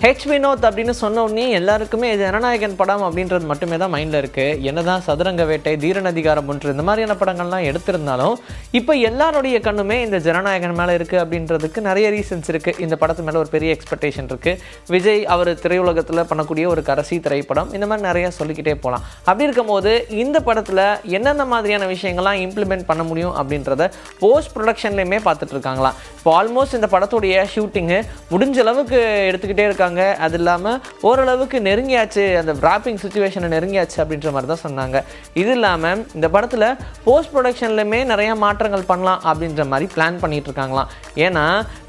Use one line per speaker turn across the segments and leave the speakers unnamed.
வினோத் அப்படின்னு சொன்ன உடனே எல்லாருக்குமே ஜனநாயகன் படம் அப்படின்றது மட்டுமே தான் மைண்டில் இருக்குது. என்னதான் சதுரங்க வேட்டை, தீரநதிகாரம் ஒன்று இந்த மாதிரியான படங்கள்லாம் எடுத்திருந்தாலும் இப்போ எல்லாருடைய கண்ணுமே இந்த ஜனநாயகன் மேலே இருக்குது அப்படின்றதுக்கு நிறைய ரீசன்ஸ் இருக்குது. இந்த படத்து மேலே ஒரு பெரிய எக்ஸ்பெக்டேஷன் இருக்குது. விஜய் அவர் திரையுலகத்தில் பண்ணக்கூடிய ஒரு கடைசி திரைப்படம், இந்த மாதிரி நிறையா சொல்லிக்கிட்டே போகலாம். அப்படி இருக்கும்போது இந்த படத்தில் என்னென்ன மாதிரியான விஷயங்கள்லாம் இம்ப்ளிமெண்ட் பண்ண முடியும் அப்படின்றத போஸ்ட் ப்ரொடக்ஷன்லேயுமே பார்த்துட்டு இருக்காங்களாம். இப்போ ஆல்மோஸ்ட் இந்த படத்துடைய ஷூட்டிங்கு முடிஞ்ச அளவுக்கு எடுத்துக்கிட்டே இருக்காங்க. அது இல்லாமல் ஓரளவுக்கு நெருங்கியாச்சு, அந்த ராப்பிங் சுச்சுவேஷனை நெருங்கியாச்சு அப்படின்ற மாதிரி தான் சொன்னாங்க. இது இல்லாமல் இந்த படத்தில் போஸ்ட் ப்ரொடக்ஷன்லையுமே நிறைய மாற்றங்கள் பண்ணலாம் அப்படின்ற மாதிரி பிளான் பண்ணிட்டு இருக்காங்களாம். ஏன்னா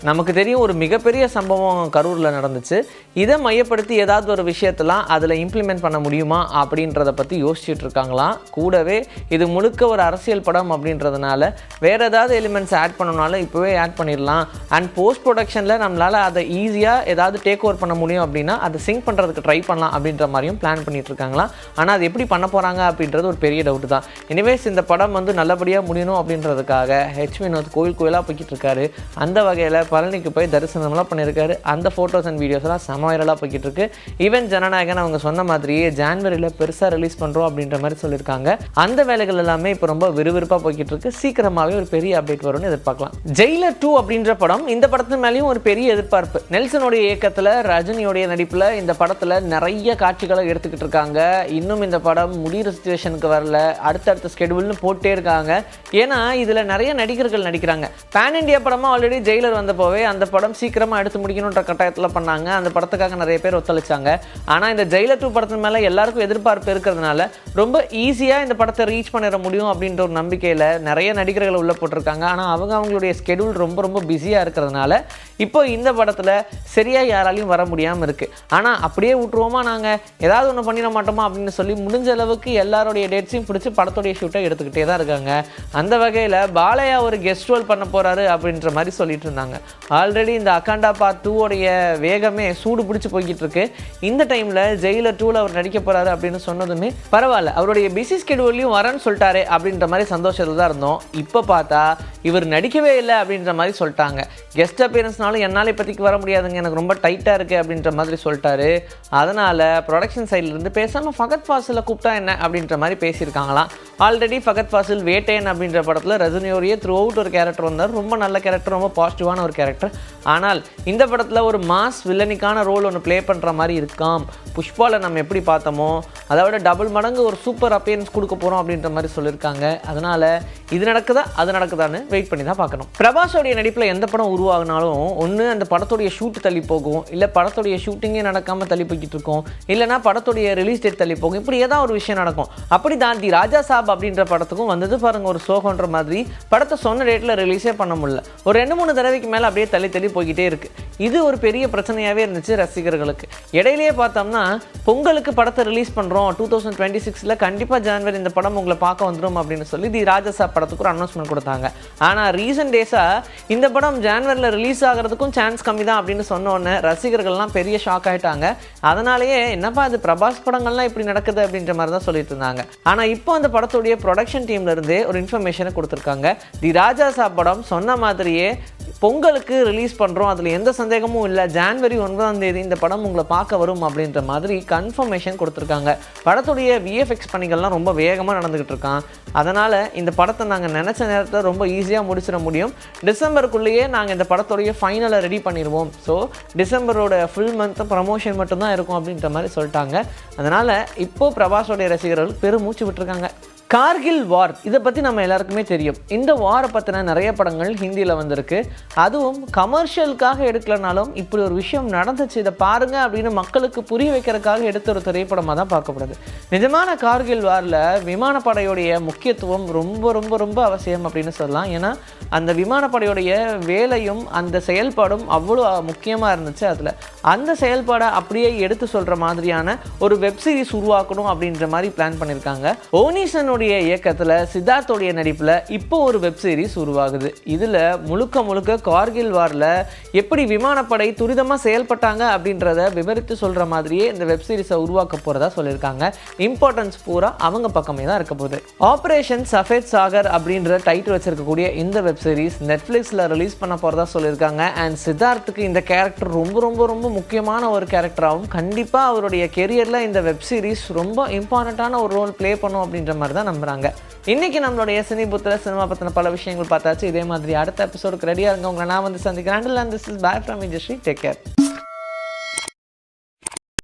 நமக்கு தெரியும் ஒரு மிகப்பெரிய சம்பவம் கரூரில் நடந்துச்சு. இதை மையப்படுத்தி ஏதாவது ஒரு விஷயத்தெல்லாம் அதில் இம்ப்ளிமெண்ட் பண்ண முடியுமா அப்படின்றத பற்றி யோசிச்சுட்டு இருக்காங்களாம். கூடவே இது முழுக்க ஒரு அரசியல் படம் அப்படின்றதுனால வேறு ஏதாவது எலிமெண்ட்ஸ் ஆட் பண்ணணும்னாலும் இப்போவே ஆட் பண்ணிடலாம். அண்ட் போஸ்ட் ப்ரொடக்ஷனில் நம்மளால் அதை ஈஸியாக ஏதாவது டேக் ஓவர் பண்ண முடியும் அப்படின்னா அதை சிங்க் பண்ணுறதுக்கு ட்ரை பண்ணலாம் அப்படின்ற மாதிரியும் பிளான் பண்ணிட்டு இருக்காங்களாம். ஆனால் அது எப்படி பண்ண போகிறாங்க அப்படின்றது ஒரு பெரிய டவுட் தான். எனிவேஸ் இந்த படம் நல்லபடியாக முடியணும் அப்படின்றதுக்காக வினோத் கோயிலாக போய்கிட்டு இருக்காரு. அந்த வகையில் பழனிக்கு போய் தரிசனம்லாம் பண்ணியிருக்காரு. அந்த ஃபோட்டோஸ் அண்ட் வீடியோஸ்லாம் செம வைரலாக போய்கிட்டு இருக்கு. ஈவன் ஜனநாயகன் அவங்க சொன்ன மாதிரியே ஜான்வரியில் பெருசாக ரிலீஸ் பண்ணுறோம் அப்படின்ற மாதிரி சொல்லியிருக்காங்க. அந்த வேலைகள் எல்லாமே இப்போ ரொம்ப விறுவிறுப்பாக போய்கிட்டு இருக்கு. சீக்கிரமாகவே ஒரு பெரிய அப்டேட் வரும்னு எதிர்பார்க்கலாம். ஜெயிலர் 2 அப்படின்ற படம், இந்த படத்தின் மேலேயும் ஒரு பெரிய எதிர்பார்ப்பு. நெல்சனுடைய இயக்கத்தில் ரஜினியோடைய நடிப்பில் இந்த படத்தில் நிறைய காட்சிகளை எடுத்துக்கிட்டு இருக்காங்க. இன்னும் இந்த படம் முடிகிற சிச்சுவேஷனுக்கு வரல, அடுத்தடுத்த ஸ்கெடியூல்னு போட்டே இருக்காங்க. ஏன்னா இதில் நிறைய நடிகர்கள் நடிக்கிறாங்க. பேன் இண்டியா படமாக ஆல்ரெடி ஜெயிலர் வந்தப்போவே அந்த படம் சீக்கிரமாக எடுத்து முடிக்கணுன்ற கட்டாயத்தில் பண்ணாங்க. அந்த படத்துக்காக நிறைய பேர் ஒத்துழைச்சாங்க. ஆனால் இந்த ஜெயிலர் 2 படத்தின் மேலே எல்லாருக்கும் எதிர்பார்ப்பு இருக்கிறதுனால ரொம்ப ஈஸியாக இந்த படத்தை ரீச் பண்ணிட முடியும் அப்படின்ற ஒரு நம்பிக்கையில் நிறைய நடிகர்களை உள்ளே போட்டிருக்காங்க. ஆனால் அவங்களுடைய ஸ்கெடியூல் ரொம்ப ரொம்ப பிஸியாக இருக்கிறதுனால இப்போ இந்த படத்தில் சரியாக யாராலையும் வர முடியாமல் இருக்குது. ஆனால் அப்படியே விட்டுருவோமா, நாங்கள் ஏதாவது ஒன்று பண்ணிட மாட்டோமா அப்படின்னு சொல்லி முடிஞ்ச அளவுக்கு எல்லாருடைய டேட்ஸையும் பிடிச்சி படத்துடைய ஷூட்டை எடுத்துக்கிட்டே தான் இருக்காங்க. அந்த வகையில் பாலையா ஒரு கெஸ்ட் ரோல் பண்ண போகிறாரு அப்படின்ற மாதிரி சொல்லிட்டு இருந்தாங்க. ஆல்ரெடி இந்த அகாண்டா பார்ட் 2 வேகமே சூடு பிடிச்சி போய்கிட்டு இருக்கு. இந்த டைமில் ஜெயிலர் 2 அவர் நடிக்க போகிறாரு அப்படின்னு சொன்னதுமே பரவாயில்ல, அவருடைய பிஸி ஸ்கெடியூல்லையும் வரேன்னு சொல்லிட்டாரு அப்படின்ற மாதிரி சந்தோஷத்தில் தான் இருந்தோம். இப்போ பார்த்தா இவர் நடிக்கவே இல்லை அப்படின்ற மாதிரி சொல்லிட்டாங்க. கெஸ்ட் அப்பியரன்ஸ்னாலும் என்னால் இப்போதைக்கு வர முடியாதுங்க, எனக்கு ரொம்ப டைட்டாக இருக்குது அப்படின்ற மாதிரி சொல்லிட்டாரு. அதனால் ப்ரொடக்ஷன் சைட்லேருந்து பேசாமல் ஃபகத் ஃபாசிலை கூப்பிட்டா என்ன அப்படின்ற மாதிரி பேசியிருக்காங்களாம். ஆல்ரெடி ஃபகத் ஃபாசில் வேட்டையன் அப்படின்ற படத்தில் ரஜினியோடைய த்ரூ அவுட் ஒரு கேரக்டர் வந்தார். ரொம்ப நல்ல கேரக்டர், ரொம்ப பாசிட்டிவான ஒரு கேரக்டர். ஆனால் இந்த படத்தில் ஒரு மாஸ் வில்லனிக்கான ரோல் ஒன்று ப்ளே பண்ணுற மாதிரி இருக்காம். புஷ்பாவில் நம்ம எப்படி பார்த்தோமோ அதை விட டபுள் மடங்கு ஒரு சூப்பர் அப்பியரன்ஸ் கொடுக்க போகிறோம் அப்படின்ற மாதிரி சொல்லியிருக்காங்க. அதனால் இது நடக்குதா அது நடக்குதான்னு வெயிட் பண்ணி தான் பார்க்கணும். பிரபாஸோடைய நடிப்பில் எந்த படம் உருவாகினாலும் ஒன்று அந்த படத்துடைய ஷூட் தள்ளி போகும், இல்லை படத்துடைய ஷூட்டிங்கே நடக்காமல் தள்ளி போய்கிட்டு இருக்கும், இல்லைனா படத்துடைய ரிலீஸ் டேட் தள்ளி போகும். இப்படி ஏதாவது ஒரு விஷயம் நடக்கும். அப்படி தான் தி ராஜா சாப் அப்படின்ற படத்துக்கும் வந்தது பாருங்கள், ஒரு சோகன்ற மாதிரி படத்தை சொன்ன டேட்டில் ரிலீஸே பண்ண முடியல. ஒரு 2-3 தடவைக்கு மேலே அப்படியே தள்ளி போய்கிட்டே இருக்குது. இது ஒரு பெரிய பிரச்சனையாகவே இருந்துச்சு ரசிகர்களுக்கு. இடையிலேயே பார்த்தோம்னா பொங்கலுக்கு படத்தை ரிலீஸ் பண்ணுறோம் 2026 கண்டிப்பாக ஜனவரி இந்த படம் உங்களை பார்க்க வந்துடும் அப்படின்னு சொல்லி தி ராஜா சாப் படத்துக்கு ஒரு அனௌன்ஸ்மெண்ட் கொடுத்தாங்க. ஆனால் ரீசன்ட் டேஸாக இந்த படம் ஜனவரியில் ரிலீஸ் ஆகிறதுக்கும் சான்ஸ் கம்மி தான் அப்படின்னு சொன்னோன்னே ரசிகர்கள்லாம் பெரிய ஷாக் ஆகிட்டாங்க. அதனாலேயே என்னப்பா அது பிரபாஸ் படங்கள்லாம் இப்படி நடக்குது அப்படின்ற மாதிரி தான் சொல்லிட்டு இருந்தாங்க. ஆனால் இப்போ அந்த படத்துடைய ப்ரொடக்ஷன் டீம்லேருந்தே ஒரு இன்ஃபர்மேஷனை கொடுத்துருக்காங்க. தி ராஜா சாப் படம் சொன்ன மாதிரியே பொங்கலுக்கு ரிலீஸ் பண்ணுறோம், அதில் எந்த சந்தேகமும் இல்லை, ஜனவரி 9 இந்த படம் உங்களை பார்க்க வரும் அப்படின்ற மாதிரி கன்ஃபர்மேஷன் கொடுத்துருக்காங்க. படத்துடைய விஎஃப்எக்ஸ் பணிகள்லாம் ரொம்ப வேகமாக நடந்துக்கிட்டு இருக்கான். அதனால் இந்த படத்தை நாங்கள் நினச்ச நேரத்தில் ரொம்ப ஈஸியாக முடிச்சிட முடியும். டிசம்பருக்குள்ளேயே நாங்கள் இந்த படத்துடைய ஃபைனலை ரெடி பண்ணிடுவோம். ஸோ டிசம்பரோட ஃபுல் மந்த் ப்ரமோஷன் மட்டும்தான் இருக்கும் அப்படின்ற மாதிரி சொல்லிட்டாங்க. அதனால் இப்போது பிரபாஸோடைய ரசிகர்கள் பெருமூச்சு விட்டுருக்காங்க. கார்கில் வார், இதை பற்றி நம்ம எல்லாருக்குமே தெரியும். இந்த வாரை பற்றின நிறைய படங்கள் ஹிந்தியில் வந்திருக்கு. அதுவும் கமர்ஷியலுக்காக எடுக்கலனாலும் இப்படி ஒரு விஷயம் நடந்துச்சு, இதை பாருங்கள் அப்படின்னு மக்களுக்கு புரிய வைக்கிறதுக்காக எடுத்த ஒரு திரைப்படமாக தான் பார்க்கப்படுது. நிஜமான கார்கில் வாரில் விமானப்படையுடைய முக்கியத்துவம் ரொம்ப ரொம்ப ரொம்ப அவசியம் அப்படின்னு சொல்லலாம். ஏன்னா அந்த விமானப்படையுடைய வேலையும் அந்த செயல்பாடும் அவ்வளோ முக்கியமாக இருந்துச்சு. அதில் அந்த செயல்பாடை அப்படியே எடுத்து சொல்கிற மாதிரியான ஒரு வெப் சீரிஸ் உருவாக்கணும் அப்படின்ற மாதிரி பிளான் பண்ணியிருக்காங்க. ஓனிசன் விக்ரமனுடைய இயக்கத்தில் சித்தார்த்தோடைய நடிப்பில் இப்போ ஒரு வெப் சீரிஸ் உருவாகுது. இதில் முழுக்க முழுக்க கார்கில் வாரில் எப்படி விமானப்படை துரிதமாக செயல்பட்டாங்க அப்படின்றத விவரித்து சொல்கிற மாதிரியே இந்த வெப் சீரிஸை உருவாக்க போகிறதா சொல்லியிருக்காங்க. இம்பார்ட்டன்ஸ் பூரா அவங்க பக்கமே தான் இருக்க போகுது. ஆப்ரேஷன் சஃபேத் சாகர் அப்படின்ற டைட்டில் வச்சிருக்கக்கூடிய இந்த வெப் சீரிஸ் நெட்ஃப்ளிக்ஸில் ரிலீஸ் பண்ண போகிறதா சொல்லியிருக்காங்க. அண்ட் சித்தார்த்துக்கு இந்த கேரக்டர் ரொம்ப ரொம்ப ரொம்ப முக்கியமான ஒரு கேரக்டராகவும் கண்டிப்பாக அவருடைய கெரியரில் இந்த வெப் சீரிஸ் ரொம்ப இம்பார்ட்டண்ட்டான ஒரு ரோல் ப்ளே பண்ணும் அப்படின்ற மாதிரி தான் நம்புகிறாங்க. இன்றைக்கி நம்மளுடைய சினி புத்தில் சினிமா பற்றின பல விஷயங்கள் பார்த்தாச்சு. இதே மாதிரி அடுத்த எபிசோடுக்கு ரெடியாக இருங்க. உங்களை நான் வந்து சந்திக்கிறேன். This is bye from Vijay Sri. Take care.